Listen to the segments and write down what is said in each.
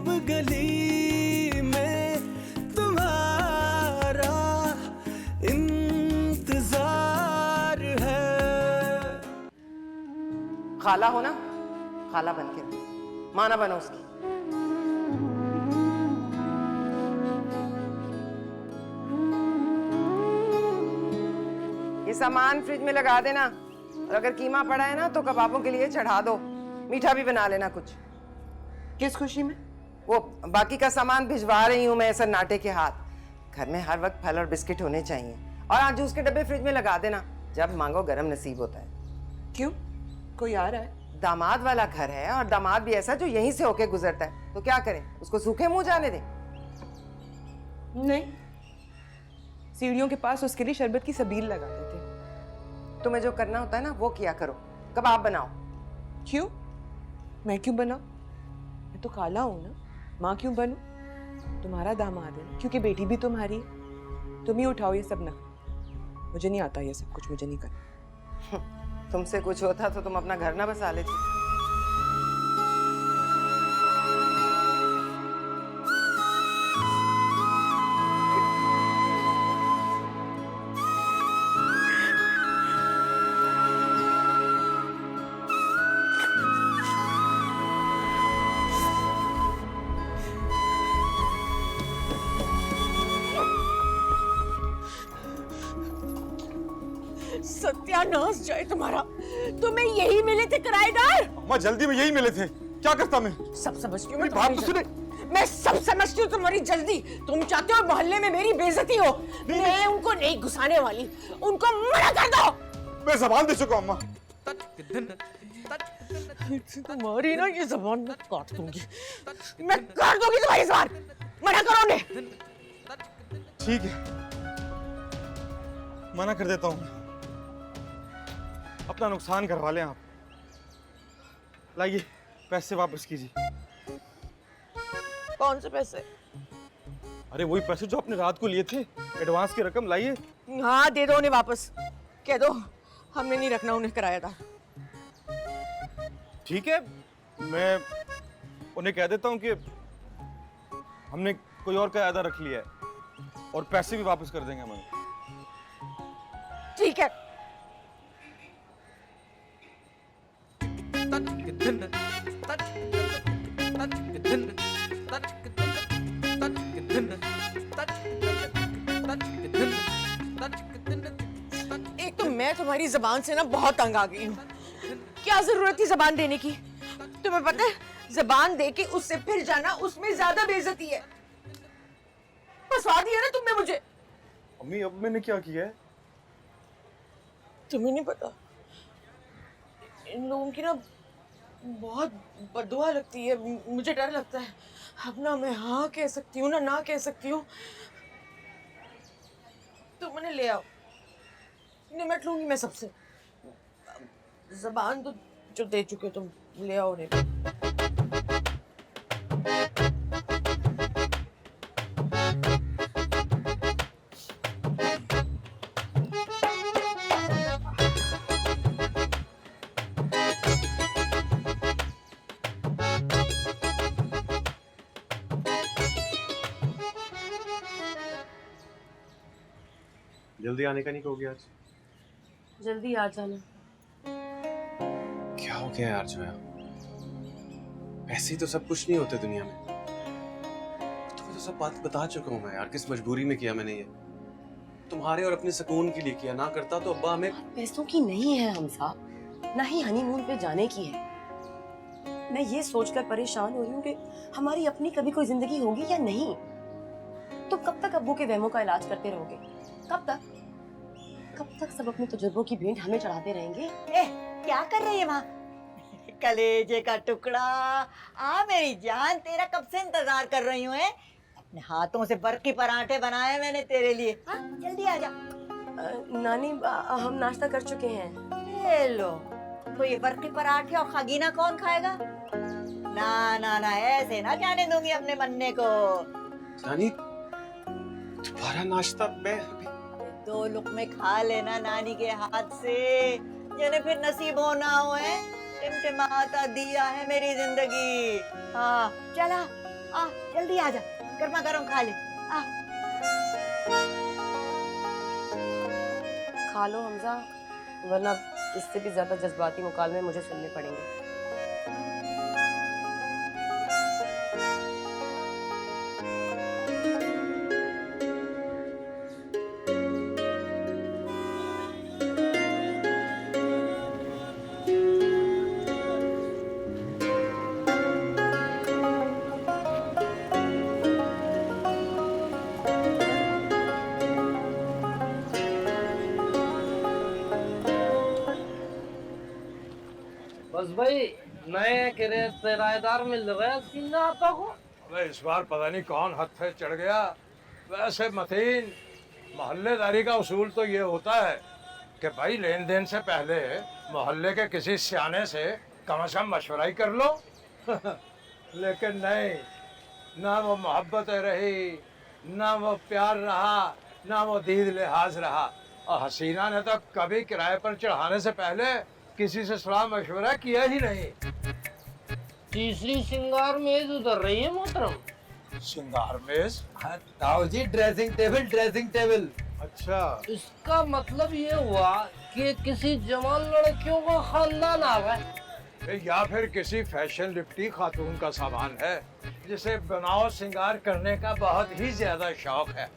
अब गली में तुम्हारा इंतजार है। खाला हो ना, खाला बन के माँ ना बनो उसकी। ये सामान फ्रिज में लगा देना, और अगर कीमा पड़ा है ना तो कबाबों के लिए चढ़ा दो। मीठा भी बना लेना कुछ। किस खुशी में? वो बाकी का सामान भिजवा रही हूँ मैं सन्नाटे के हाथ। घर में हर वक्त फल और बिस्किट होने चाहिए। और आज जूस के डब्बे फ्रिज में लगा देना, जब मांगो गरम नसीब होता है। क्यों, कोई आ रहा है? दामाद वाला घर है, और दामाद भी ऐसा जो यहीं से होके गुजरता है, तो क्या करें, उसको सूखे मुंह जाने दें? नहीं, सीढ़ियों के पास उसके लिए शरबत की सबील लगा देते। तुम्हें जो करना होता है ना वो किया करो। कबाब बनाओ। क्यों? मैं क्यों बनाऊं? मैं तो खाला हूं ना, माँ क्यों बनूं? तुम्हारा दामाद है, क्योंकि बेटी भी तुम्हारी है। तुम ही उठाओ ये सब ना। मुझे नहीं आता ये सब कुछ, मुझे नहीं करना। तुमसे कुछ होता तो तुम अपना घर ना बसा लेती। सत्यानाश जाए तुम्हारा। तुम्हें यही मिले थे किराएदार? अम्मा जल्दी में यही मिले थे, क्या करता मैं? सब समझती हूँ मैं बात तुम्हारी तो सुने। मैं सब समझती हूँ तुम्हारी जल्दी। तुम चाहते हो मोहल्ले में मेरी बेइज्जती हो। मैं उनको नहीं घुसाने वाली, उनको मना कर दो। मैं जबान दे चुका हूं अम्मा। तुम्हारी ना ये जबान मैं काट दूंगी। मैं काट दूंगी तुम्हारी जबान। मना करो उन्हें। ठीक है, मना कर देता हूँ। अपना नुकसान करवा लें आप। लाइए पैसे वापस कीजिए। कौन से पैसे? अरे वही पैसे जो आपने रात को लिए थे, एडवांस की रकम लाइए। हाँ दे दो उन्हें वापस। कह दो हमने नहीं रखना उन्हें किराएदार। ठीक है, मैं उन्हें कह देता हूँ कि हमने कोई और किराएदार रख लिया है, और पैसे भी वापस कर देंगे हमें। ठीक है। एक तो मैं तुम्हारी जबान से ना बहुत तंग आ गई हूँ। क्या जरूरत थी जबान देने की? तुम्हें पता है जबान दे के उससे फिर जाना, उसमें ज्यादा बेइज्जती है। फंसा दिया ना तुमने मुझे। अम्मी अब मैंने क्या किया है? तुम्हें नहीं पता, इन लोगों की ना बहुत बददुआ लगती है। मुझे डर लगता है। अब ना मैं हाँ कह सकती हूँ ना कह सकती हूँ। तुम उन्हें ले आओ, निमट लूंगी मैं सबसे। जबान तो जो दे चुके तुम, ले आओ उन्हें। जल्दी आने का नहीं कहोगे आज? जल्दी आ जाना। क्या हो गया यार जोया? ऐसे ही तो सब कुछ नहीं होते दुनिया में। तुम्हें तो सब बात बता चुका हूँ मैं यार, किस मजबूरी में किया मैंने ये। तुम्हारे और अपने सुकून के लिए किया, ना करता तो अब्बा हमें। पैसों की नहीं है हमसा, ना ही हनीमून पे जाने की है। मैं ये सोचकर परेशान हो रही हूँ कि हमारी अपनी कभी कोई जिंदगी होगी या नहीं। तो कब तक अब्बू के वहमों का इलाज करते रहोगे? कब तक? कब तक सब अपने तजुर्बों की भेंट हमें चढ़ाते रहेंगे? क्या कर रही है माँ? कलेजे का टुकड़ा, आ मेरी जान, तेरा कब से इंतजार कर रही हूँ। अपने हाथों से बर्फ के पराठे बनाए मैंने तेरे लिए। हाँ जल्दी आ जा। नानी हम नाश्ता कर चुके हैं। ले लो। तो ये बर्फ के पराठे और खगीना कौन खाएगा? ना ना ना, ऐसे ना जाने दूंगी अपने मन्ने को। नानी तुम्हारा नाश्ता मैं दो लुकमे खा लेना नानी के हाथ से, जिन्हें फिर नसीब होना हो है। टिमटिमाता दिया है मेरी जिंदगी। हाँ चला, जल्दी आ जा, गर्मा गर्म खा ले। आ खा लो हमजा, वरना इससे भी ज्यादा जज्बाती मुकालमे मुझे सुनने पड़ेंगे। बस भाई नए किराएदार मिल रहे सीना आपा को। अबे इस बार पता नहीं कौन हद से चढ़ गया। वैसे मतीन, मोहल्लेदारी का उसूल तो ये होता है कि भाई लेन देन से पहले मोहल्ले के किसी सियाने से कम मशवरा ही कर लो। लेकिन नहीं, ना वो मोहब्बत रही, ना वो प्यार रहा, ना वो दीद लिहाज रहा। और हसीना ने तो कभी किराए पर चढ़ाने से पहले किसी से सलाह मशवरा किया ही नहीं। तीसरी श्रृंगार मेज उतर रही है मोहतरम। श्रृंगार मेज? ताऊ जी, ड्रेसिंग टेबल। अच्छा, इसका मतलब ये हुआ कि किसी जवान लड़कियों का खानदान आ गया, या फिर किसी फैशन लिपटी खातून का सामान है जिसे बनाओ श्रृंगार करने का बहुत ही ज्यादा शौक है।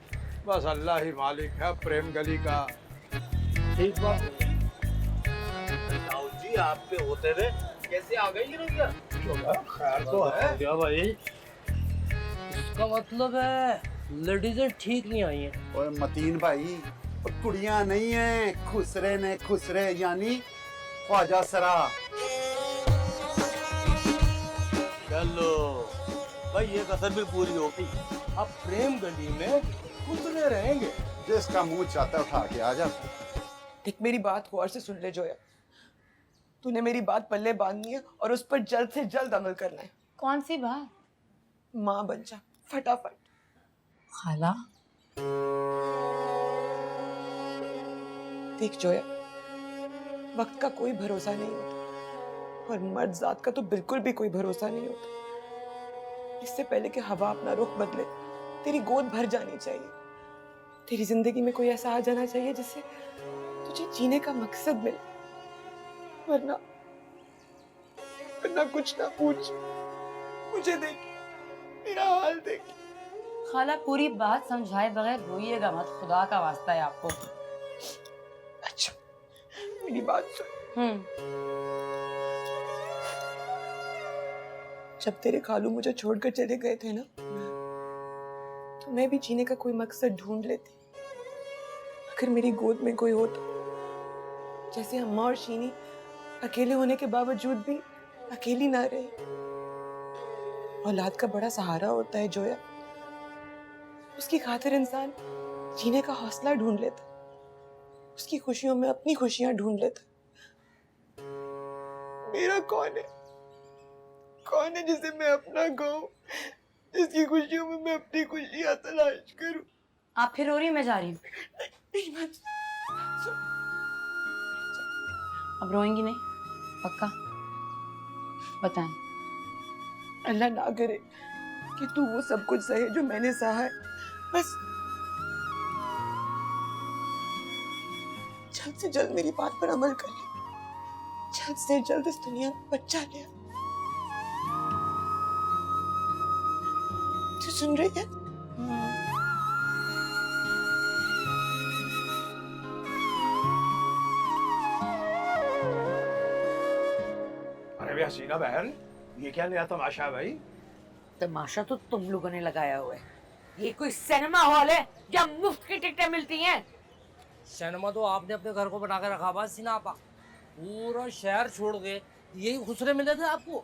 बस अल्लाह ही मालिक है प्रेम गली का। ठीक बात। जी आपके होते हुए कैसे आ गई रंगिया? खैर तो है क्या भाई? इसका मतलब है लेडीजें ठीक नहीं आई हैं। ओए मतीन भाई, कुड़ियां नहीं है, खुसरे ने खुसरे यानी ख्वाजा सरा। चलो भाई, ये कसर भी पूरी हो गई। अब प्रेम गली में खुसरे रहेंगे। जिसका मुंह चाहता है उठा के आ जा। देख, मेरी बात गौर से सुन ले जोया। तूने मेरी बात पल्ले बांधनी है और उस पर जल्द से जल्द अमल करना है। कौन सी बात? माँ बन जा फटाफट। खाला, देख जोया, वक्त का कोई भरोसा नहीं होता और मर्द जात का तो बिल्कुल भी कोई भरोसा नहीं होता। इससे पहले कि हवा अपना रुख बदले, तेरी गोद भर जानी चाहिए। तेरी जिंदगी में कोई ऐसा आ जाना चाहिए जिससे तुझे जीने का मकसद मिले। वरना कुछ ना पूछ, मुझे देख, मेरा हाल देख। खाला पूरी बात समझाए बगैर रोइएगा मत, खुदा का वास्ता है आपको। अच्छा, मेरी बात सुन। जब तेरे खालू मुझे छोड़कर चले गए थे ना, तो मैं भी जीने का कोई मकसद ढूंढ लेती। अगर मेरी गोद में कोई हो तो, जैसे अम्मा और शीनी अकेले होने के बावजूद भी अकेली ना रहे। औलाद का बड़ा सहारा होता है जोया। उसकी खातिर इंसान जीने का हौसला ढूंढ लेता, उसकी खुशियों में अपनी खुशियां ढूंढ लेता। मेरा कौन है जिसे मैं अपना कहूं, जिसकी खुशियों में मैं अपनी खुशियां तलाश करूं? आप फिर रो रही, मैं जा रही हूँ। नहीं मत। अब रोएंगी नहीं? पक्का? बताएं। अल्लाह ना करे कि तू वो सब कुछ सहे जो मैंने सहा है। बस जल्द से जल्द मेरी बात पर अमल कर ले। जल्द से जल्द इस दुनिया में बच्चा ले आ। तू सुन रही है? अरे हसीना बहन, ये क्या नया तमाशा है भाई? तमाशा तो तुम लोगों ने लगाया हुआ है। ये कोई सिनेमा हॉल है जहाँ मुफ्त की टिकटें मिलती हैं? सिनेमा तो आपने अपने घर को बना के रखा हुआ सिनापा। पूरा शहर छोड़ के यही खुसरे मिले थे आपको।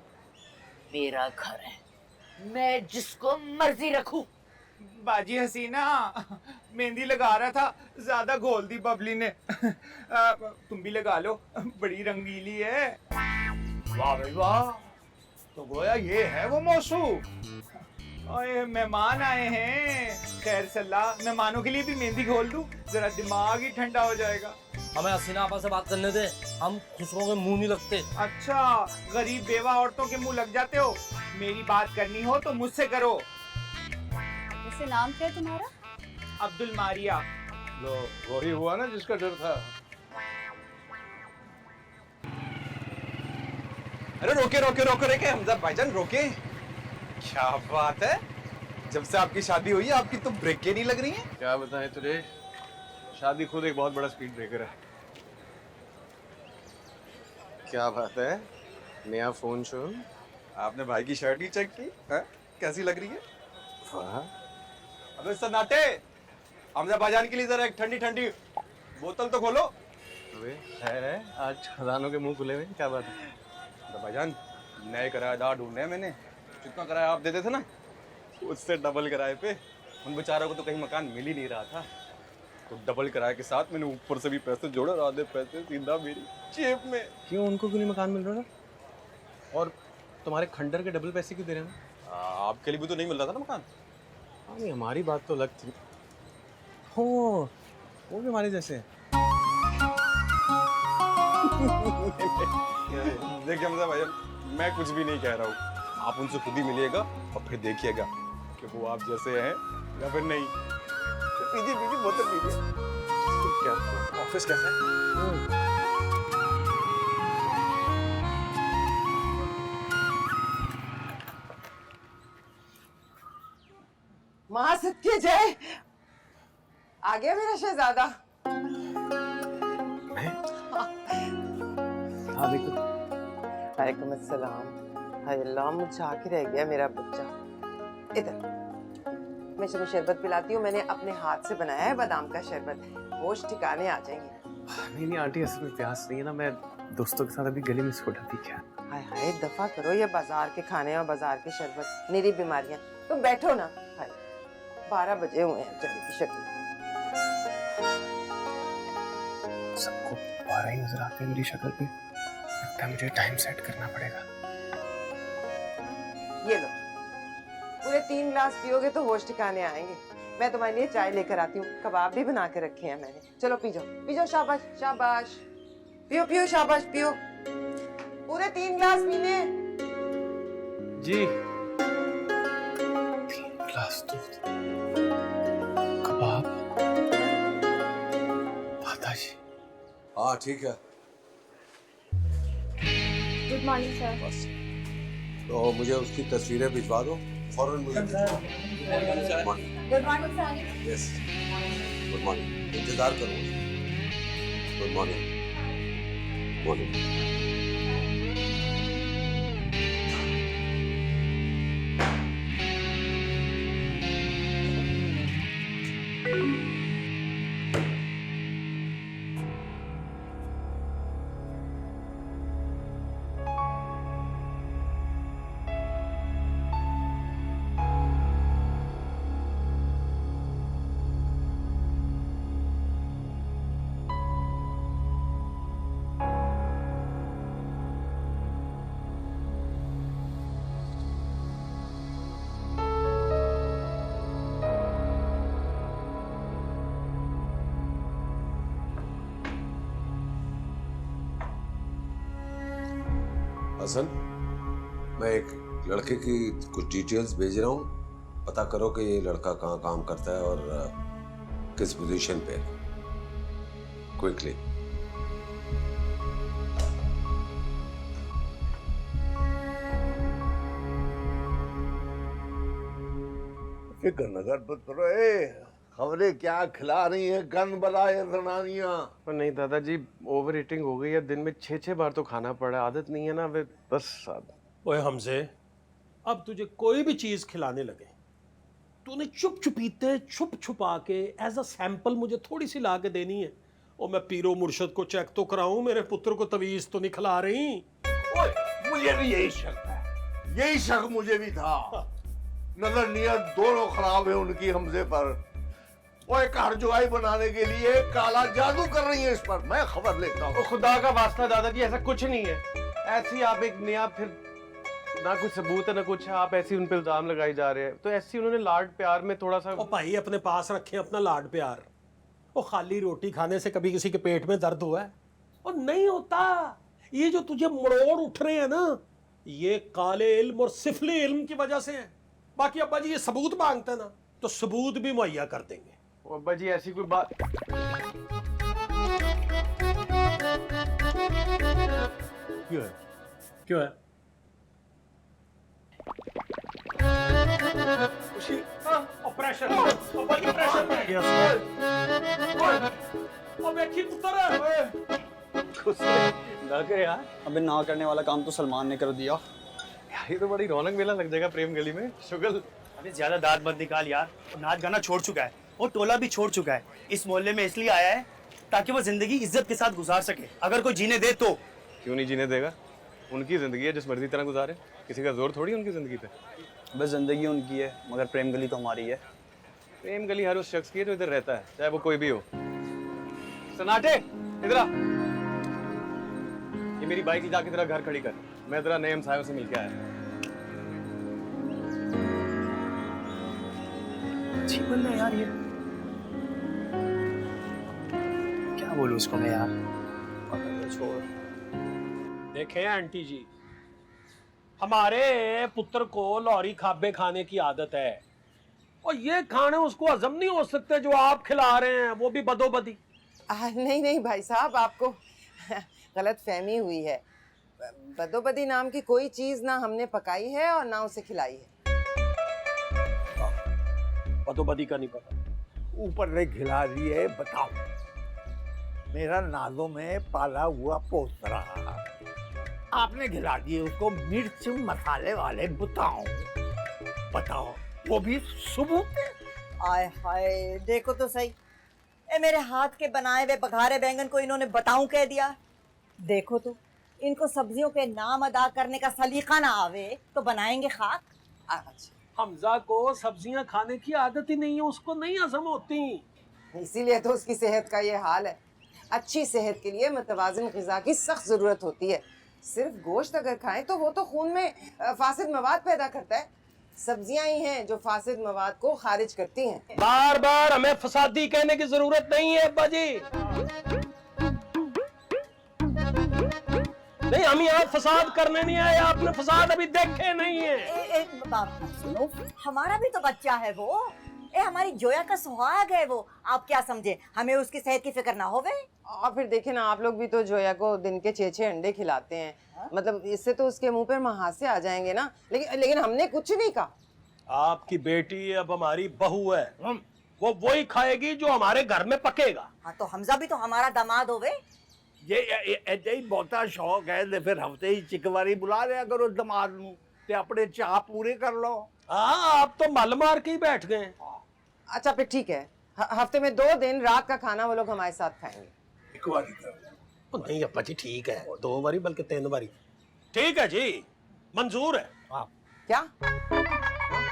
मेरा घर है, मैं जिसको मर्जी रखूं। बाजी हसीना, मेहंदी लगा रहा था, ज्यादा घोल दी बबली ने। तुम भी लगा लो, बड़ी रंगीली है। वाह भाई वाह, तो गोया ये है वो मौसू। ओए मेहमान आए हैं, खैर सलाह। मेहमानों के लिए भी मेहंदी घोल दूं, जरा दिमाग ही ठंडा हो जाएगा। हमें हसीना आपा से बात करने दे, हम खुसरों के मुंह नहीं लगते। अच्छा, गरीब बेवा औरतों के मुंह लग जाते हो। मेरी बात करनी हो तो मुझसे करो। वैसे नाम क्या है तुम्हारा? अब्दुल मारिया। लो वही हुआ ना जिसका डर था। अरे रोके रोके रोके रोके हमजा भाईजान रोके। क्या बात है, जब से आपकी शादी हुई है आपकी तो ब्रेकें नहीं लग रही हैं। क्या बताएं तुझे, शादी खुद एक बहुत बड़ा स्पीड ब्रेकर है। क्या बात है, नया फोन शोन, आपने भाई की शर्ट ही चेक की है? कैसी लग रही है? वाह। अबे सन्नाटे, हमजा भाईजान के लिए जरा एक ठंडी ठंडी बोतल तो खोलो। अबे है आज खजानों के मुंह खुले हुए, क्या बात है? तो भाईजान नए किराएदार ढूंढे हैं मैंने, जितना किराया आप देते थे ना उससे डबल किराए पे। उन बेचारों को तो कहीं मकान मिल ही नहीं रहा था, तो डबल किराए के साथ मैंने ऊपर से भी पैसे जोड़े और आधे पैसे सीधा मेरी जेब में। क्यों, उनको क्यों नहीं मकान मिल रहा था? और तुम्हारे खंडर के डबल पैसे क्यों दे रहे हैं? आपके लिए भी तो नहीं मिल रहा था ना मकान। हाँ नहीं, हमारी बात तो अलग थी। हो वो भी हमारे जैसे हैं। देखिए हमजा भाईजान, मैं कुछ भी नहीं कह रहा हूँ, आप उनसे खुद ही मिलिएगा और फिर देखिएगा कि वो आप जैसे हैं या फिर नहीं। पीजिए पीजिए बोतल पीजिए। क्या ऑफिस कैसा है? माँ सत्य जय, आ गया मेरा शहजादा। वालेकुम अस्सलाम। हाय अल्लाह, मुझे आके रह गया मेरा बच्चा। इधर मैं तुम्हें शरबत पिलाती हूँ, मैंने अपने हाथ से बनाया है बादाम का शरबत, होश ठिकाने आ जाएंगे। नहीं नहीं आंटी, असल में प्यास नहीं है ना, मैं दोस्तों के साथ अभी गली में सोडा पी के। हाय हाय, दफा करो ये बाजार के खाने और बाजार के शरबत, मेरी बीमारियां। तुम बैठो ना। हाय 12 बजे हुए हैं बेचारे की शक्ल। सबको 12 ही नजर आते हैं मेरी शक्ल पे, लगता है मुझे टाइम सेट करना पड़ेगा। ये लो, पूरे 3 ग्लास पियोगे तो होश ठिकाने आएंगे। मैं तुम्हारे लिए चाय लेकर आती हूँ, कबाब भी बना के रखे हैं मैंने। चलो पी जाओ पी जाओ, शाबाश शाबाश, पियो पियो शाबाश पियो, पूरे 3 ग्लास पीने। जी 3 ग्लास दूध, कबाब, माताजी। हाँ ठीक है। Good morning sir. तो मुझे उसकी तस्वीरें भिजवा दो फौरन मुझे। Good morning sir. Yes good morning, इंतजार करो। Good morning. मॉर्निंग। हसन, मैं एक लड़के की कुछ डिटेल्स भेज रहा हूँ, पता करो कि ये लड़का कहाँ काम करता है और किस पोजीशन पे। क्विकली। फिक्र न कर पुत्र, खबरें क्या खिला रही हैं गन बलाए रनानियां। पर नहीं दादाजी, ओवर ईटिंग हो गई है, दिन में 6-6 बार तो खाना पड़ा, आदत नहीं है ना बस। ओए हमसे, अब तुझे कोई भी चीज खिलाने लगे, तूने चुप चुपीते छुप छुपा के एज अ सैंपल मुझे थोड़ी सी ला के देनी है। और मैं पीरो मुर्शद को चेक तो कराऊं, मेरे पुत्र को तवीज तो नहीं खिला रही। ओए, मुझे भी यही शक है, यही शक मुझे भी था। नजर नियत दोनों खराब है उनकी हमसे पर। वो एक हरजुआई बनाने के लिए काला जादू कर रही है इस पर। मैं खबर लेता हूँ। खुदा का वास्ता दादाजी, ऐसा कुछ नहीं है। ऐसे ही आप एक नया, फिर ना कुछ सबूत है ना कुछ, आप ऐसे उन पे इल्जाम लगाई जा रहे हैं। तो ऐसे उन्होंने लाड प्यार में थोड़ा सा। ओ भाई, अपने पास रखे अपना लाड प्यार। वो खाली रोटी खाने से कभी किसी के पेट में दर्द हुआ है? और नहीं होता। ये जो तुझे मरोड़ उठ रहे हैं ना, ये काले इल्म और सिफली इल्म की वजह से है। बाकी अब्बा जी ये सबूत मांगते हैं ना, तो सबूत भी मुहैया कर देंगे। ओ अब्बा जी ऐसी कोई बात क्यों है? क्यों है? प्रेशर ना कर यार। अबे ना करने वाला काम तो सलमान ने कर दिया। यार ये तो बड़ी रौनक मेला लग जाएगा प्रेम गली में। शुगल अबे ज्यादा दांत मत निकाल यार। वो नाच गाना छोड़ चुका है और टोला भी छोड़ चुका है। इस मोहल्ले में इसलिए आया है ताकि वो जिंदगी इज्जत के साथ गुजार सके। अगर कोई जीने दे तो। क्यों नहीं जीने देगा? उनकी जिंदगी है, जिस मर्जी तरह गुजारे। किसी का जोर थोड़ी है उनकी जिंदगी पे। बस जिंदगी उनकी है, मगर प्रेम गली तो हमारी है। प्रेम गली हर उस शख्स की है जो इधर रहता है, चाहे वो कोई भी हो। सनाटे इधर आ। ये मेरी बाइक जाके तेरा घर खड़ी कर, मैं तेरा नए हमसायों से मिलके आया। अच्छी बंदा है यार ये। क्या बोलूं उसको मैं यार। छोड़। देखें आंटी जी, हमारे पुत्र को लौरी खाबे खाने की आदत है और ये खाने उसको हजम नहीं हो सकते जो आप खिला रहे हैं, वो भी बदोबदी। नहीं नहीं भाई साहब, आपको गलत फहमी हुई है। बदोबदी नाम की कोई चीज ना हमने पकाई है और ना उसे खिलाई है। बदोबदी का नहीं पता। ऊपर ने खिला दिए, बताओ। मेरा नाजों में पाला हुआ पोतरा आपने खिला दिए उसको मिर्च मसाले वाले। बताओ बताओ, वो भी सबूत है। आय हाय, देखो तो सही, ए मेरे हाथ के बनाए हुए बघारे बैंगन को इन्होंने बताऊं कह दिया। देखो तो, इनको सब्जियों के नाम अदा करने का सलीका ना आवे तो बनाएंगे खाक। हमजा को सब्जियां खाने की आदत ही नहीं है, उसको नहीं हजम होती। इसीलिए तो उसकी सेहत का ये हाल है। अच्छी सेहत के लिए मुतवाज़िन ग़िज़ा की सख्त ज़रूरत होती है। सिर्फ गोश्त अगर खाएं तो वो तो खून में फासिद मवाद पैदा करता है। सब्जियां ही हैं जो फासिद मवाद को खारिज करती हैं। बार बार हमें फसादी कहने की जरूरत नहीं है अब्बा जी। नहीं, हम यहाँ फसाद करने नहीं आए, आपने फसाद अभी देखे नहीं है। एक बात सुनो, हमारा भी तो बच्चा है वो। हमारी जोया का सुहाग है वो। आप क्या समझे हमें उसकी सेहत की फिक्र ना होवे? और फिर देखे ना, आप लोग भी तो जोया को दिन के 6-6 अंडे खिलाते हैं। मतलब इससे तो उसके मुंह पर महासे आ जाएंगे ना। लेकिन हमने कुछ नहीं कहा। आपकी बेटी अब हमारी बहू है, वो वही खाएगी जो हमारे घर में पकेगा। हाँ तो हमजा भी तो हमारा दामाद होवे। ये ऐसे ही बहुता शौक है तो फिर हफ्ते ही चिकवारी बुला लिया करो दमाद नू ते अपने चाह पूरे कर लो। हाँ, आप तो मल मार के ही बैठ गए। अच्छा फिर ठीक है, हफ्ते में 2 दिन रात का खाना वो लोग हमारे साथ खाएंगे। नहीं अब्बा जी ठीक है, 2 बारी बल्कि 3 बारी ठीक है जी, मंजूर है। क्या?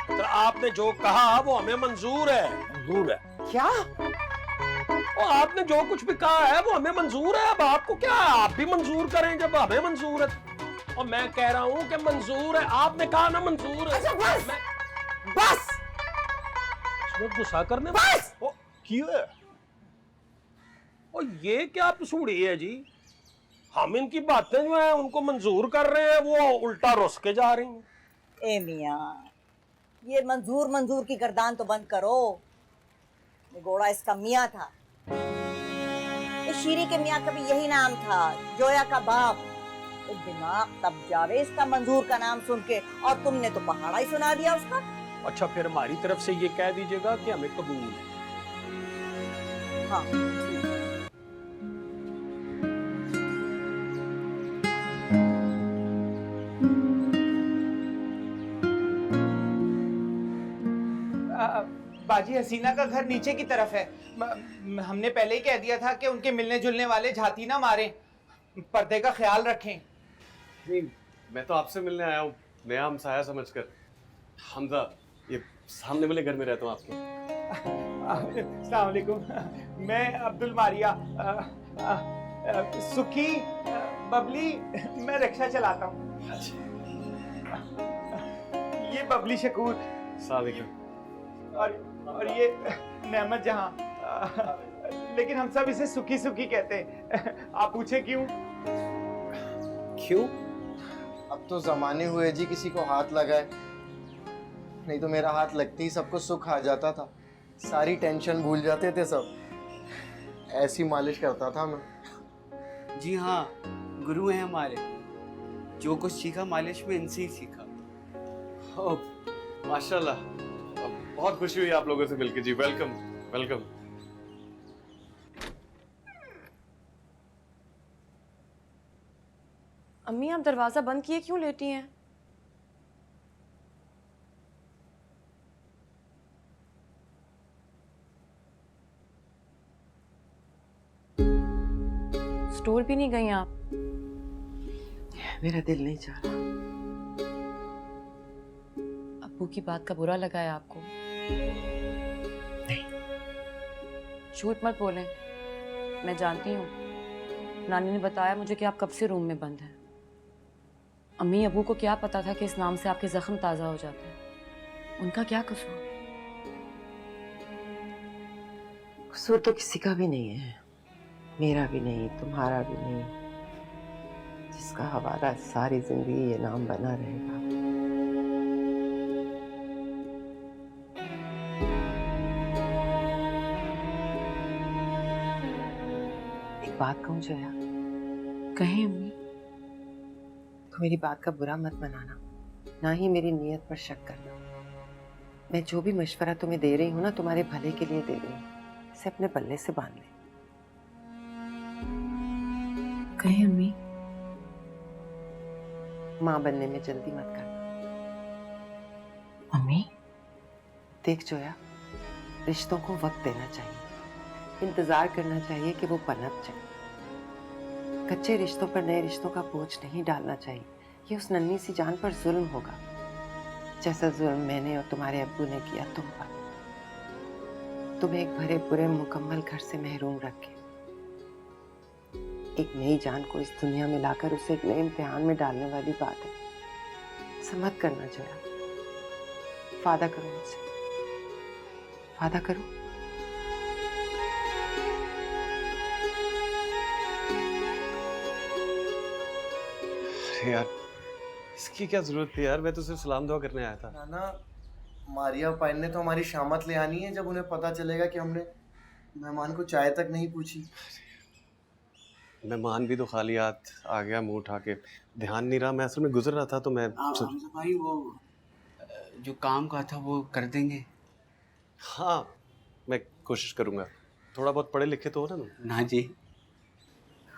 तो आपने जो कहा वो हमें मंजूर है। मंजूर है क्या? और आपने जो कुछ भी कहा है वो हमें मंजूर है। अब आपको क्या है, आप भी मंजूर करें जब हमें मंजूर है। और मैं कह रहा हूँ कि मंजूर है, आपने कहा ना मंजूर है। अच्छा बस, बस गुस्सा करने बस। क्यों है? और ये क्या पसूड़ी है जी? हम इनकी बातें जो है उनको मंजूर कर रहे हैं, वो उल्टा रुस के जा रही हैं। ए मियाँ, ये मंजूर की गर्दान तो बंद करो। ये घोड़ा इसका मियाँ था। इस शीरी के मियाँ का भी यही नाम था, जोया का बाप। तो दिमाग तब जावे इसका मंजूर का नाम सुन के, और तुमने तो पहाड़ा ही सुना दिया उसका। अच्छा फिर हमारी तरफ से ये कह दीजिएगा कि हमें कबूल है। हाँ बाजी हसीना का घर नीचे की तरफ है। हमने पहले ही कह दिया था कि उनके मिलने जुलने वाले झाती ना मारे। पर्दे का ख्याल रखें। नहीं, मैं तो आपसे मिलने आया हूँ, नया हमसाया समझकर। हमजा, ये सामने वाले घर में रहता हूँ आपके। अस्सलाम वालेकुम, मैं अब्दुल मारिया। सुखी, बबली, मैं रिक्शा चलाता हूँ। ये बबली शकूर। अस्सलाम वालेकुम। और ये नेमत जहां। लेकिन हम सब इसे सुखी सुखी कहते हैं। आप पूछे क्यों? क्यों? अब तो जमाने हुए जी किसी को हाथ लगाए। नहीं तो मेरा हाथ लगते ही सबको सुख आ जाता था, सारी टेंशन भूल जाते थे सब। ऐसी मालिश करता था मैं। जी हाँ, गुरु हैं हमारे, जो कुछ सीखा मालिश में इनसे ही सीखा। ओह, माशाल्लाह, बहुत खुशी हुई आप लोगों से मिलकर जी। Welcome welcome. अम्मी आप दरवाजा बंद किए क्यों लेटी हैं? स्टोर भी नहीं गई आप? मेरा दिल नहीं चाह रहा। अब्बू की बात का बुरा लगा है आपको? नहीं। झूठ मत बोलें, मैं जानती हूँ। नानी ने बताया मुझे कि आप कब से रूम में बंद हैं। अम्मी अबू को क्या पता था कि इस नाम से आपके जख्म ताज़ा हो जाते हैं? उनका क्या कसूर? कसूर तो किसी का भी नहीं है, मेरा भी नहीं, तुम्हारा भी नहीं। जिसका हवाला सारी जिंदगी ये नाम बना रहेगा। एक बात कहूँ जया? कहें अम्मी। तो मेरी बात का बुरा मत बनाना, ना ही मेरी नीयत पर शक करना। मैं जो भी मशवरा तुम्हें दे रही हूँ ना, तुम्हारे भले के लिए दे रही हूँ। इसे अपने पल्ले से बांध ले। कहें अम्मी। माँ बनने में जल्दी मत करना। अम्मी। देख जोया, रिश्तों को वक्त देना चाहिए, इंतजार करना चाहिए कि वो पनप जाए। कच्चे रिश्तों पर नए रिश्तों का बोझ नहीं डालना चाहिए। ये उस नन्ही सी जान पर जुल्म होगा, जैसा जुल्म मैंने और तुम्हारे अब्बू ने किया तुम पर। तुम्हें एक भरे पूरे मुकम्मल घर से महरूम रख के एक नई जान को इस दुनिया में लाकर उसे एक नए इम्तिहान में डालने वाली बात है। ऐसा मत करना जोया। वादा करो मुझसे, वादा करो। अरे यार, इसकी क्या जरूरत थी यार? मैं तो सिर्फ सलाम दुआ करने आया था। नाना, मारिया पाइन ने तो हमारी शामत ले आनी है जब उन्हें पता चलेगा कि हमने मेहमान को चाय तक नहीं पूछी। मेहमान भी तो खाली हाथ आ गया, मुंह उठा के। ध्यान नहीं रहा, मैं असल में गुजर रहा था तो मैं भाई वो जो काम का था वो कर देंगे। हाँ, मैं कोशिश करूंगा। थोड़ा बहुत पढ़े लिखे तो हो ना? ना जी,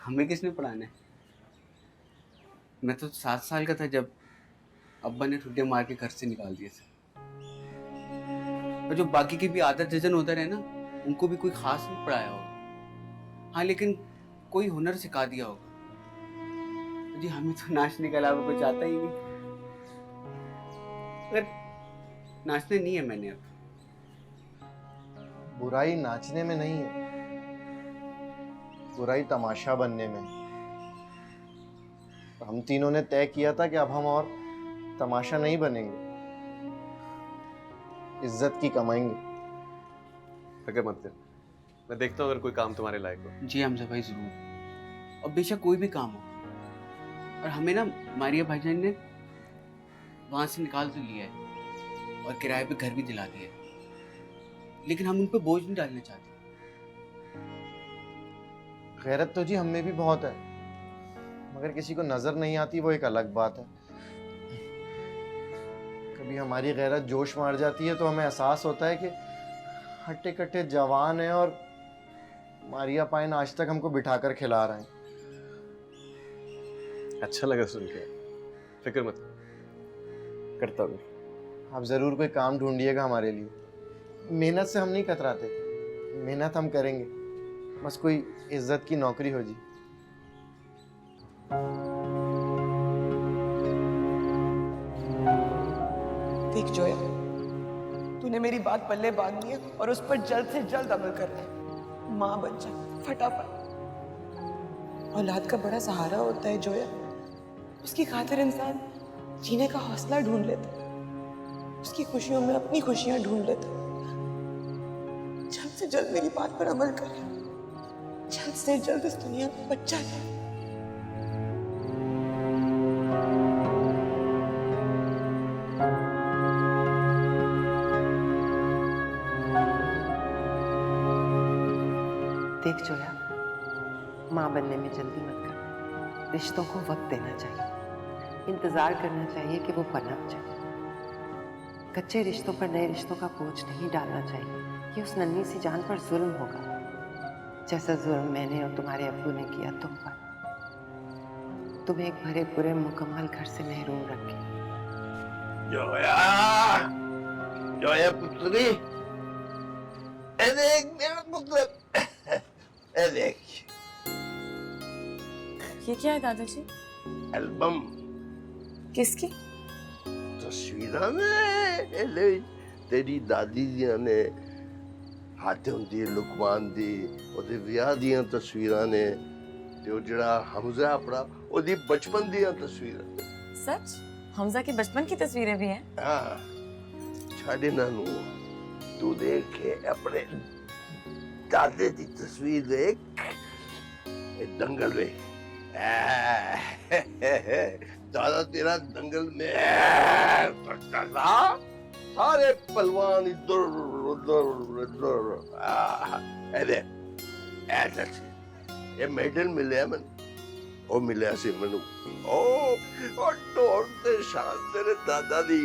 हमें किसने पढ़ाना है? मैं तो 7 साल का था जब अब्बा ने ठुड्डे मार के घर से निकाल दिए थे। और जो बाकी के भी आदत जजन होता रहे ना, उनको भी कोई खास नहीं पढ़ाया होगा। हाँ, लेकिन कोई हुनर सिखा दिया होगा। जी हमें तो नाचने के अलावा कुछ आता ही नहीं। अगर नाचने नहीं है मैंने अब। बुराई नाचने में नहीं है, बुराई तमाशा बनने में। हम तीनों ने तय किया था कि अब हम और तमाशा नहीं बनेंगे, इज्जत की कमाएंगे। फिक्र मत कर, मैं देखता हूँ अगर कोई काम तुम्हारे लायक हो। जी हमजा भाई जरूर, और बेशक कोई भी काम हो। और हमें ना मारिया भाईजान ने वहां से निकाल तो लिया है और किराए पे घर भी दिला दिया है, लेकिन हम उन पे बोझ नहीं डालना चाहते। गैरत तो जी हम में भी बहुत है, मगर किसी को नजर नहीं आती, वो एक अलग बात है। कभी हमारी गैरत जोश मार जाती है तो हमें एहसास होता है कि हट्टे कट्टे जवान हैं और मारिया पाइन आज तक हमको बिठाकर खिला रहे हैं। अच्छा लगा सुन के, फिक्र मत कर, करता हूँ। आप जरूर कोई काम ढूंढिएगा हमारे लिए। मेहनत से हम नहीं कतराते, मेहनत हम करेंगे, बस कोई इज्जत की नौकरी हो जी। देख जोया, तूने मेरी बात पल्ले बांधनी है और उस पर जल्द से जल्द अमल करना है। माँ बन जा फटाफट। औलाद का बड़ा सहारा होता है जोया, उसकी खातिर इंसान जीने का हौसला ढूंढ लेता है, उसकी खुशियों में अपनी खुशियां ढूंढ लेता है। जल्द से जल्द मेरी बात पर अमल कर, जल्द से जल्द इस दुनिया में बच्चा है। देख जोया, माँ बनने में जल्दी मत कर। रिश्तों को वक्त देना चाहिए, इंतजार करना चाहिए कि वो पनप जाए। कच्चे रिश्तों पर नए रिश्तों का बोझ नहीं डालना चाहिए। ये उस नन्ही सी जान पर जुल्म होगा, जैसा जुल्म मैंने और तुम्हारे अब्बू ने किया तुम पर। तुम्हें एक भरे पूरे मुकम्मल घर से महरूम रखे। जोया, जोया पुत्री, ए देख मेरा पुत्र, ए देख। ये क्या है दादाजी? एल्बम। किसकी? तस्वीरां ने ले तेरी दादी दियां ने हाथे हुंदी लुकमान दी ओदे विआह दियां तस्वीरां ने ते ओ जेड़ा हमजा अपना ओदी बचपन दियां तस्वीरां। सच? हमजा की बचपन की तस्वीरें भी हैं? हाँ, छाड़े नानू तू देख के अपने दादे दी तस्वीर देख, ए दंगल में दादा तेरा दंगल में करता था, सारे पहलवान इधर उधर इधर ऐसे ये मेडल मिले मन ओ मिले से मनु ओ और दौड़ते शान तेरे दादा दी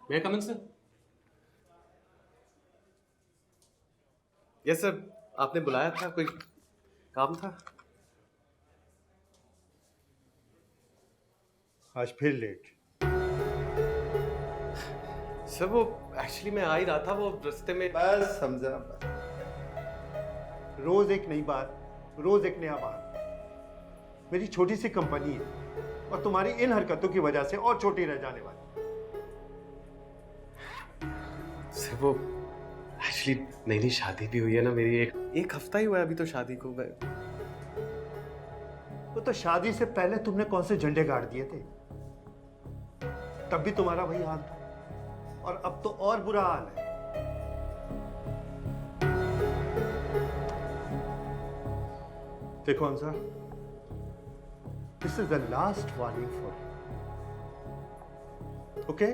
May I come in, sir? Yes, sir. आपने बुलाया था, कोई काम था? आज फिर लेट। सर वो एक्चुअली मैं आ ही रहा था, वो रास्ते में बस समझा। रोज एक नई बात, रोज एक नया बात। मेरी छोटी सी कंपनी है और तुम्हारी इन हरकतों की वजह से और छोटी रह जाने वाली। सर वो एक्चुअली नई नई शादी भी हुई है ना मेरी, एक हफ्ता ही हुआ है अभी तो शादी को। मैं वो तो शादी से पहले तुमने कौन से झंडे गाड़ दिए थे, तब भी तुम्हारा वही हाल था और अब तो और बुरा हाल है। देखो Hamza, this is the last warning for you, okay?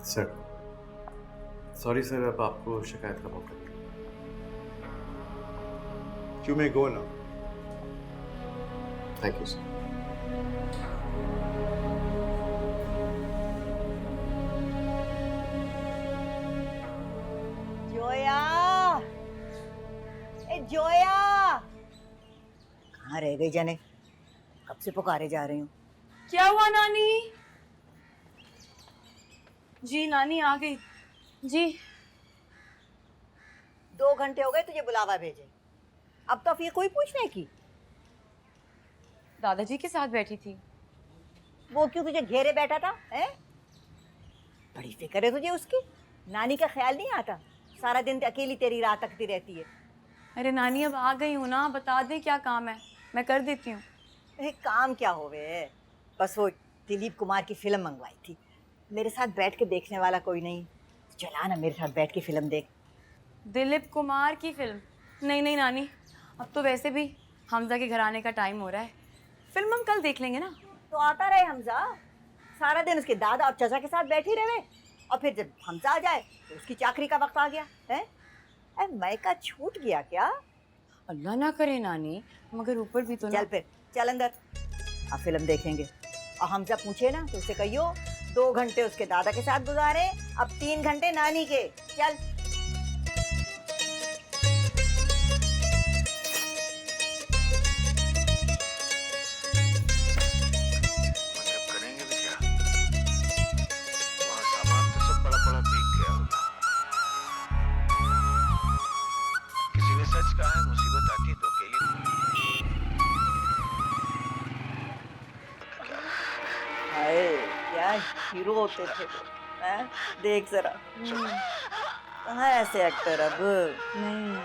Sir sorry sir, अब आपको शिकायत का मौका नहीं। You may go now. Thank you sir. Zoya, ए जोया, कहाँ रह गई जाने? कब से पुकारे जा रही हूँ। क्या हुआ नानी? जी नानी आ गई। जी 2 घंटे हो गए तुझे बुलावा भेजे, अब तो फिर कोई पूछने की। दादाजी के साथ बैठी थी। वो क्यों तुझे घेरे बैठा था? हैं? बड़ी फिक्र है तुझे उसकी। नानी का ख्याल नहीं आता? सारा दिन अकेली तेरी राह तकती रहती है। अरे नानी अब आ गई हूँ ना, बता दे क्या काम है, मैं कर देती हूँ। काम क्या होवे, बस वो दिलीप कुमार की फिल्म मंगवाई थी, मेरे साथ बैठ के देखने वाला कोई नहीं, चला ना मेरे साथ बैठ के फिल्म देख। दिलीप कुमार की फिल्म? नहीं नहीं नानी, अब तो वैसे भी हमजा के घर आने का टाइम हो रहा है, फिल्म हम कल देख लेंगे ना। तो आता रहे हमजा, सारा दिन उसके दादा और चाचा के साथ बैठी रहे, और फिर जब हमजा आ जाए तो उसकी चाकरी का वक्त आ गया है। मैका छूट गया क्या? अल्लाह ना करे नानी, मगर ऊपर भी तो चल फिर चल अंदर, अब फिल्म देखेंगे। और हमजा पूछे ना तो उसे कहियो 2 घंटे उसके दादा के साथ गुजारे, अब 3 घंटे नानी के। चल करेंगे भी क्या? वहाँ सामान तो सब पड़ा पड़ा बिक गया होगा। किसी ने सच कहा है, मुसीबत आती है तो अकेली हाय क्या हीरो होते थे वो, हैं? देख जरा कहाँ ऐसे एक्टर अब। नहीं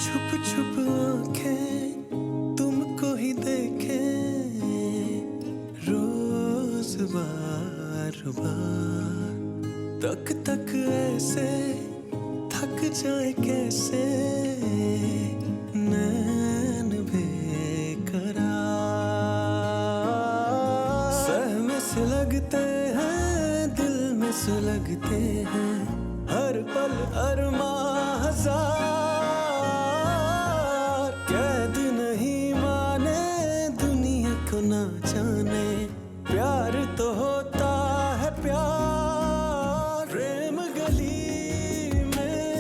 छुप छुप आंखें तुमको ही देखें रोज बार बार, तक तक ऐसे थक जाए कैसे नैन बेकरार, सहमे से लगते हैं दिल में सुलगते हैं हर पल अरमां हजार, कैद नहीं माने दुनिया को ना जाने प्यार तो होता है प्यार, प्रेम गली में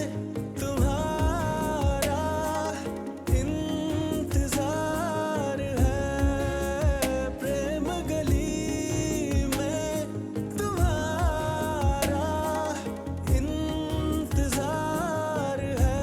तुम्हारा इंतजार है, प्रेम गली में तुम्हारा इंतजार है।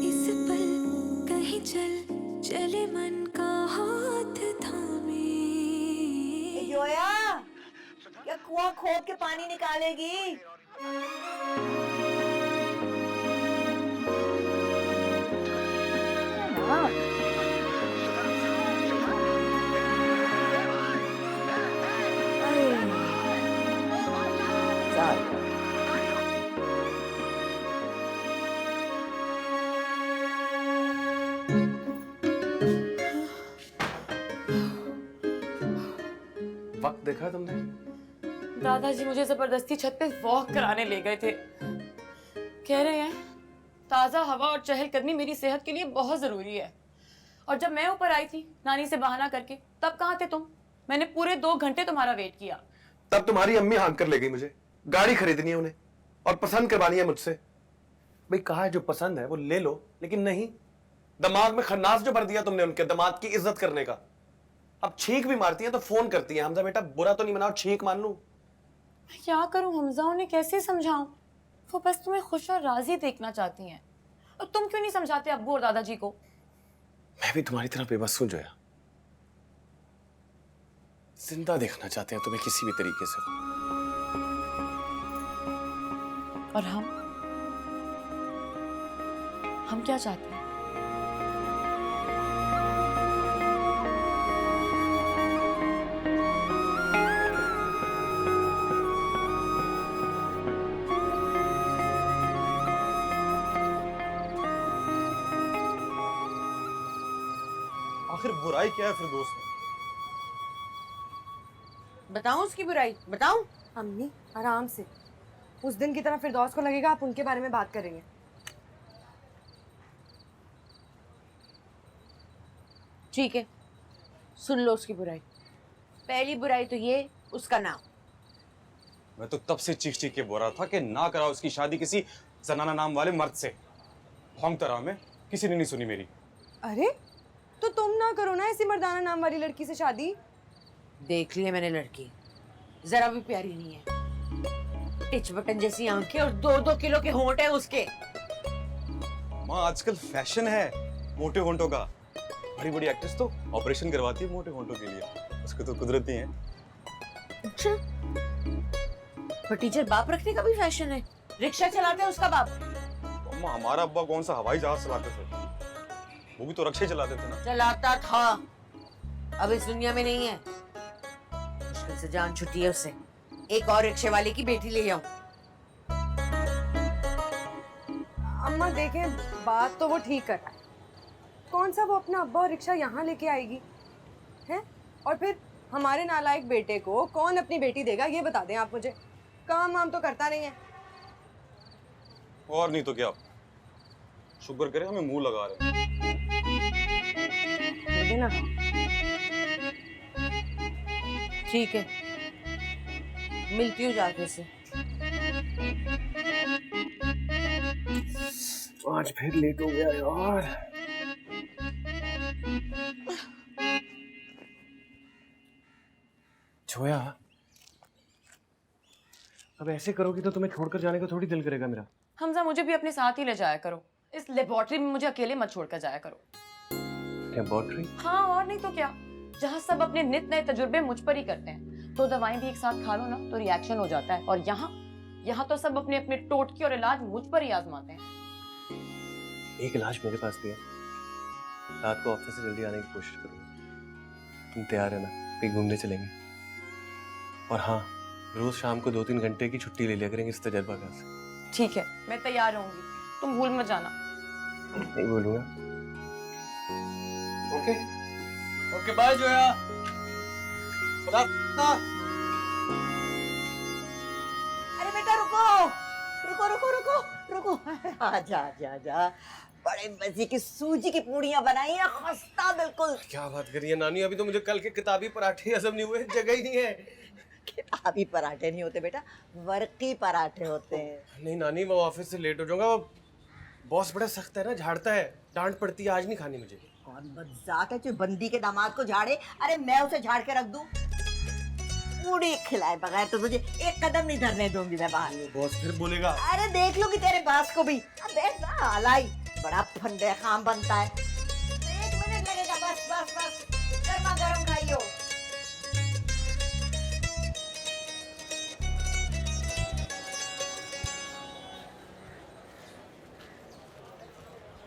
इस पल कहीं चल चले मन का हाथ थामे। जोया, क्या कुआं खोद के पानी निकालेगी? हाँ। चल। वक्त देखा तुमने? दादाजी मुझे जबरदस्ती छत पे वॉक कराने ले गए थे। कह रहे हैं ताज़ा हवा और चहलकदमी मेरी सेहत के लिए बहुत ज़रूरी है। और जब मैं ऊपर आई थी नानी से बहाना करके, तब कहाँ थे तुम? मैंने पूरे 2 घंटे तुम्हारा वेट किया। तब तुम्हारी अम्मी हाँक कर ले गई मुझे, गाड़ी खरीदनी है उन्हें और पसंद करवानी है मुझसे। भाई कहा है जो पसंद है वो ले लो, लेकिन नहीं, दिमाग में खन्नास जो भर दिया तुमने उनके दामाद की इज्जत करने का। अब छींक भी मारती हैं तो फोन करती हैं, हमजा बेटा बुरा तो नहीं मनाओ, छींक मान लूं। मैं क्या करूं हमजा, उन्हें कैसे समझाऊं? वो बस तुम्हें खुश और राजी देखना चाहती हैं। और तुम क्यों नहीं समझाते अब्बू और दादाजी को? मैं भी तुम्हारी तरह बेबस हूं जोया, जिंदा देखना चाहते हैं तुम्हें किसी भी तरीके से। और हम क्या चाहते हैं? आखिर बुराई क्या है फिरदौस में? बताऊं उसकी बुराई? बताऊं? अम्मी आराम से, उस दिन की तरह फिरदौस को लगेगा आप उनके बारे में बात करेंगे। ठीक है, सुन लो उसकी बुराई। पहली बुराई तो ये, उसका नाम। मैं तो तब से चीख चीख के बोल रहा था कि ना कराओ उसकी शादी किसी जनाना नाम वाले मर्द से। भौंकता रहा मैं, किसी ने नहीं सुनी मेरी। अरे तो तुम ना करो ना ऐसी मर्दाना नाम वाली लड़की से शादी। देख लिया मैंने लड़की, जरा भी प्यारी नहीं है। टिच बटन जैसी आंखें और 2-2 किलो के होंठ है उसके। माँ आजकल फैशन है मोटे होंठों का। बड़ी बड़ी एक्ट्रेस तो ऑपरेशन करवाती है मोटे होंठों के लिए, उसके तो कुदरती है। अच्छा, पर टीचर बाप रखने का भी फैशन है। रिक्शा चलाते है उसका बाप। अम्मा हमारा अब्बा कौन सा हवाई जहाज चलाते थे, वो भी तो रक्षे चलाते थे ना। चलाता था, अब इस दुनिया में नहीं है। मुश्किल से जान छुट्टी है उससे। एक और रिक्शे वाले की बेटी ले जाऊं। अम्मा देखें, बात तो वो ठीक कर रहा है। कौन सा वो अपना अब्बा और रिक्शा यहाँ लेके आएगी हैं? और फिर हमारे नालायक बेटे को कौन अपनी बेटी देगा, ये बता दें आप मुझे। काम वाम तो करता नहीं है। और नहीं तो क्या, शुक्र करे हमें मुंह लगा रहे। ना ठीक है, मिलती हूँ जाके से। आज फिर लेट हो गया यार। जोया, अब ऐसे करोगी तो तुम्हें छोड़कर जाने का थोड़ी दिल करेगा मेरा। हमजा मुझे भी अपने साथ ही ले जाया करो, इस लेबोरेटरी में मुझे अकेले मत छोड़कर जाया करो। लेबोरेटरी? हाँ और नहीं तो क्या, जहाँ सब अपने नित नए तजुर्बे मुझ पर ही करते हैं। तो दवाएं भी एक साथ खा लो ना तो रिएक्शन हो जाता है, और यहाँ तो सब अपने अपने टोटके और इलाज मुझ पर ही आजमाते हैं। एक इलाज मेरे पास भी है। रात को ऑफिस से जल्दी आने की कोशिश करूंगा। तुम तैयार है ना? कहीं घूमने चलेंगे। और हाँ, रोज शाम को 2-3 घंटे की छुट्टी ले लिया करेंगे इस तजर्बाकार से। ठीक है, मैं तैयार रहूंगी, तुम भूल मत जाना। नहीं भूलूंगा। Okay okay, bye Zoya. अरे बेटा रुको रुको रुको रुको रुको, आजा आजा आजा। बड़े मजे की सूजी की पूड़ियां बनाई हैं, खस्ता बिल्कुल। क्या बात कर रही है नानी? अभी तो मुझे कल के किताबी पराठे हजम नहीं हुए, जगह ही नहीं है। किताबी पराठे नहीं होते बेटा, वर्की पराठे होते हैं। नहीं नानी, मैं ऑफिस से लेट हो जाऊंगा। वो बॉस बड़ा सख्त है ना, झाड़ता है, डांट पड़ती है। आज नहीं खानी मुझे। कौन बदजात है जो बंदी के दामाद को झाड़े? अरे मैं उसे झाड़ के रख दूं? पूड़ी खिलाए बगैर तो तुझे एक कदम नहीं धरने दूंगी मैं बाहर। बॉस फिर बोलेगा। अरे देख लो कि तेरे बास को भी। अब बैठ ना, आलाई बड़ा फंडे काम बनता है। 1 मिनट लगेगा, बस बस बस। गर्मा गर्म खाइयो।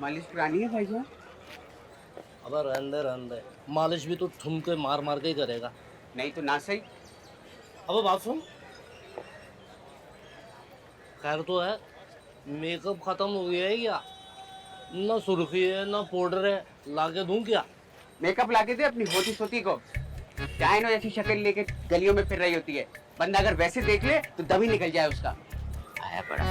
मालिश करानी है भाईजान? अब रहने दे, मालिश भी तो ठुमके मार मार के ही करेगा। नहीं तो ना सही। अब बात सुन, खैर तो है, मेकअप खत्म हो गया है क्या? ना सुर्खी है ना पाउडर है, लाके दूं क्या? मेकअप लाके दे अपनी होती सोती को। चाइनो जैसी शक्ल लेके गलियों में फिर रही होती है। बंदा अगर वैसे देख ले तो दम ही निकल जाए उसका। आया बड़ा।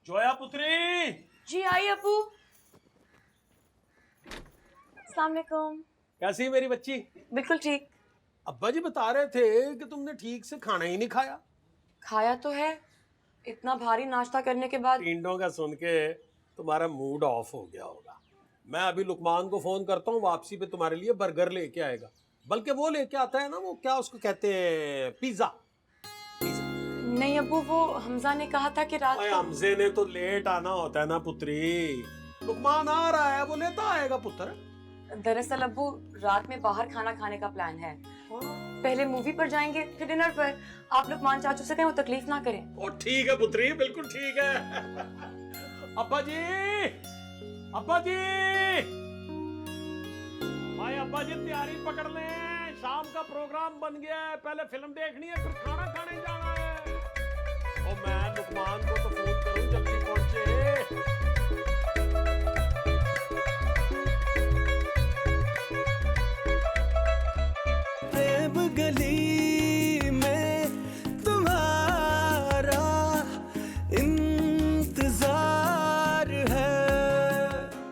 जोया पुत्री। जी आई अबू। अस्सलाम वालेकुम। कैसी है मेरी बच्ची? बिल्कुल ठीक। अब्बा जी बता रहे थे कि तुमने ठीक से खाना ही नहीं खाया। खाया तो है, इतना भारी नाश्ता करने के बाद। टिंडों का सुन के तुम्हारा मूड ऑफ हो गया होगा। मैं अभी लुकमान को फोन करता हूँ, वापसी पे तुम्हारे लिए बर्गर लेके आएगा। बल्कि वो लेके आता है ना, वो क्या उसको कहते हैं, पिज्जा। नहीं अबू, वो हमजा ने कहा था कि रात को। हमजे ने तो लेट आना होता है ना पुत्री। लुकमान आ रहा है, वो लेता आएगा पुत्र। दरअसल अबू, रात में बाहर खाना खाने का प्लान है। पहले मूवी पर जाएंगे, फिर डिनर पर। आप लुकमान चाचू से कहें वो तकलीफ ना करें। ओ ठीक है पुत्री, बिल्कुल ठीक है। अब्बा जी, अब्बा जी, भाई अब्बा जी तैयारी पकड़ लें, शाम का प्रोग्राम बन गया है। पहले फिल्म देखनी है, फिर खाना खाने जाना है। और मैं लुकमान को तो फोन करूं, जल्दी पहुंचे। प्रेम